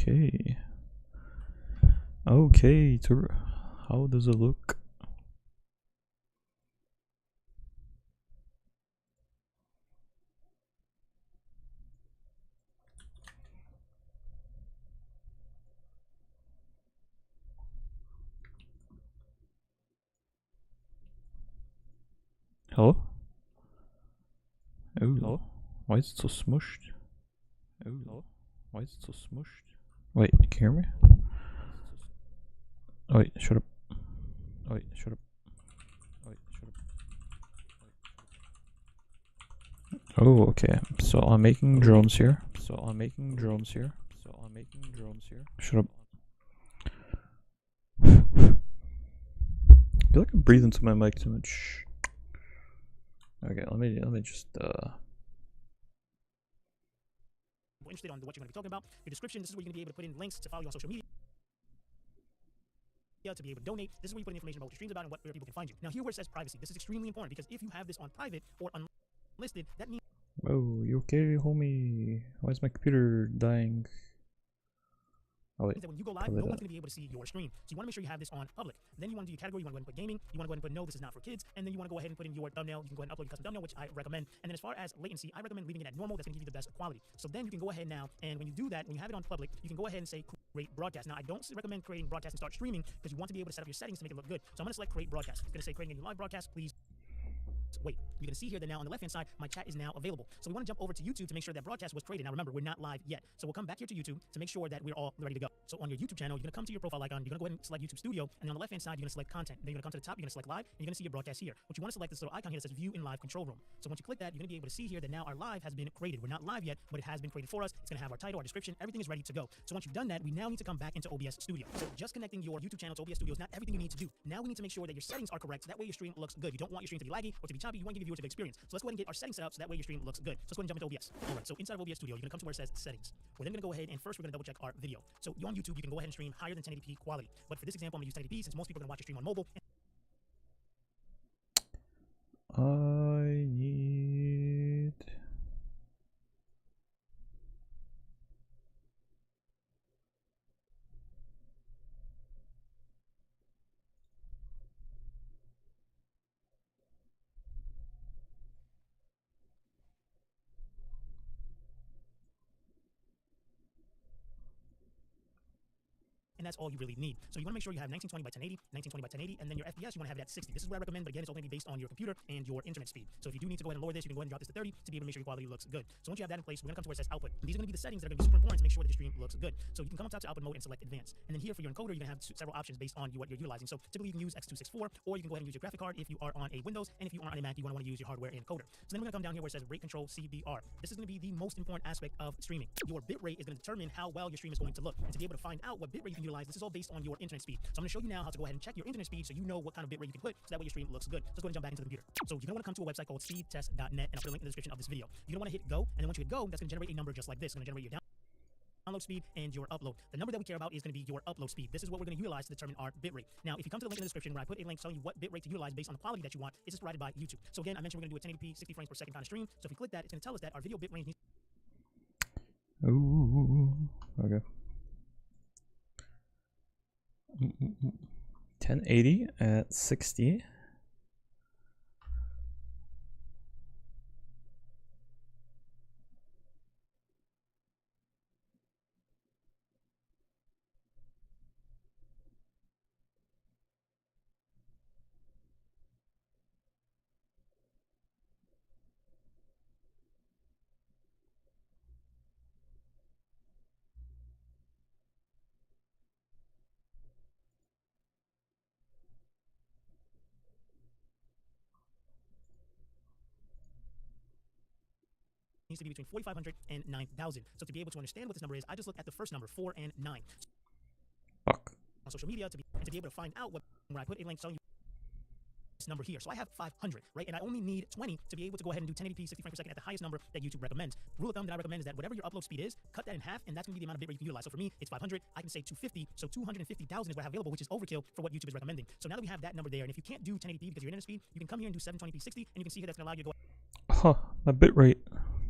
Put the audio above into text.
Okay. Okay, how does it look? Hello? Oh, hello? Why is it so smushed? Oh, hello? Why is it so smushed? Wait, can you hear me? Oh, wait, shut up. Oh, wait, shut up. Oh, wait, shut up. Oh, okay. So I'm making drones here. Shut up. I feel like I'm breathing into my mic too much. Okay, let me just interested on what you're going to be talking about. Your description, this is where you're going to be able to put in links to follow you on social media, to be able to donate. This is where you put in information about what your stream's about and where people can find you. Now here where it says privacy, this is extremely important because if you have this on private or unlisted, that means... Oh, you okay, homie? Why is my computer dying? Oh, wait, that when you go live, no one's going to be able to see your stream. So you want to make sure you have this on public. Then you want to do your category. You want to go ahead and put gaming. You want to go ahead and put no, this is not for kids. And then you want to go ahead and put in your thumbnail. You can go ahead and upload your custom thumbnail, which I recommend. And then as far as latency, I recommend leaving it at normal. That's going to give you the best quality. So then you can go ahead now, and when you do that, when you have it on public, you can go ahead and say create broadcast. Now I don't recommend creating broadcast and start streaming because you want to be able to set up your settings to make it look good. So I'm going to select create broadcast. It's going to say creating a new live broadcast. Please wait. You're going to see here that now on the left hand side, my chat is now available. So we want to jump over to YouTube to make sure that broadcast was created. Now remember, we're not live yet. So we'll come back here to YouTube to make sure that we're all ready to go. So on your YouTube channel, you're going to come to your profile icon. You're going to go ahead and select YouTube Studio. And on the left hand side, you're going to select content. Then you're going to come to the top, you're going to select live, and you're going to see your broadcast here. What you want to select this little icon here that says view in live control room. So once you click that, you're going to be able to see here that now our live has been created. We're not live yet, but it has been created for us. It's going to have our title, our description, everything is ready to go. So once you've done that, we now need to come back into OBS Studio. So just connecting your YouTube channel to OBS Studio is not everything you need to do. Now we need to make sure that your settings are correct. So that way your stream looks good. You don't want your stream to be laggy or to be choppy. You want to give your viewers a good experience. So let's go ahead and get our settings set up so that way your stream looks good. So let's go ahead and jump into OBS. All right, so inside of OBS Studio, you're going to come to where it says settings. We're then going to go ahead and first we're going to double check our video. So on YouTube, you can go ahead and stream higher than 1080p quality. But for this example, I'm going to use 1080p since most people are going to watch your stream on mobile. I need... And that's all you really need. So you want to make sure you have 1920 by 1080, 1920 by 1080, and then your FPS, you want to have it at 60. This is what I recommend, but again, it's only going to be based on your computer and your internet speed. So if you do need to go ahead and lower this, you can go ahead and drop this to 30 to be able to make sure your quality looks good. So once you have that in place, we're going to come to where it says output. And these are going to be the settings that are going to be super important to make sure that your stream looks good. So you can come up top to output mode and select advanced. And then here for your encoder, you're going to have several options based on what you're utilizing. So typically you can use X264, or you can go ahead and use your graphic card if you are on a Windows, and if you are on a Mac, you want to use your hardware encoder. So then we're going to come down here where it says rate control CBR. This is going to be the most important aspect of streaming. Your bitrate is going to determine how well your stream is going to look. And to be able to find out what bitrate you can utilize, this is all based on your internet speed. So I'm going to show you now how to go ahead and check your internet speed so you know what kind of bitrate you can put so that way your stream looks good. So let's go ahead and jump back into the computer. So you're going to want to come to a website called speedtest.net, and I'll put a link in the description of this video. You're going to want to hit go, and then once you hit go, that's going to generate a number just like this. It's going to generate your download speed and your upload. The number that we care about is going to be your upload speed. This is what we're going to utilize to determine our bitrate. Now, if you come to the link in the description where I put a link telling you what bitrate to utilize based on the quality that you want, this is provided by YouTube. So again, I mentioned we're going to do a 1080p, 60 frames per second kind of stream. So if we click that, it's going to tell us that our video bit range needs... Ooh, okay. 1080 at 60. needs to be between 4,500 and 9,000. So to be able to understand what this number is, I just look at the first number, 4 and 9. Fuck. On social media to be able to find out what, when I put a link telling you this number here. So I have 500, right? And I only need 20 to be able to go ahead and do 1080p, 60 frames per second at the highest number that YouTube recommends. Rule of thumb that I recommend is that whatever your upload speed is, cut that in half, and that's going to be the amount of bitrate you can utilize. So for me, it's 500. I can say 250. So 250,000 is what I have available, which is overkill for what YouTube is recommending. So now that we have that number there, and if you can't do 1080p because of your internet speed, you can come here and do 720p 60, and you can see here that's going to allow you to go... Huh, my bitrate.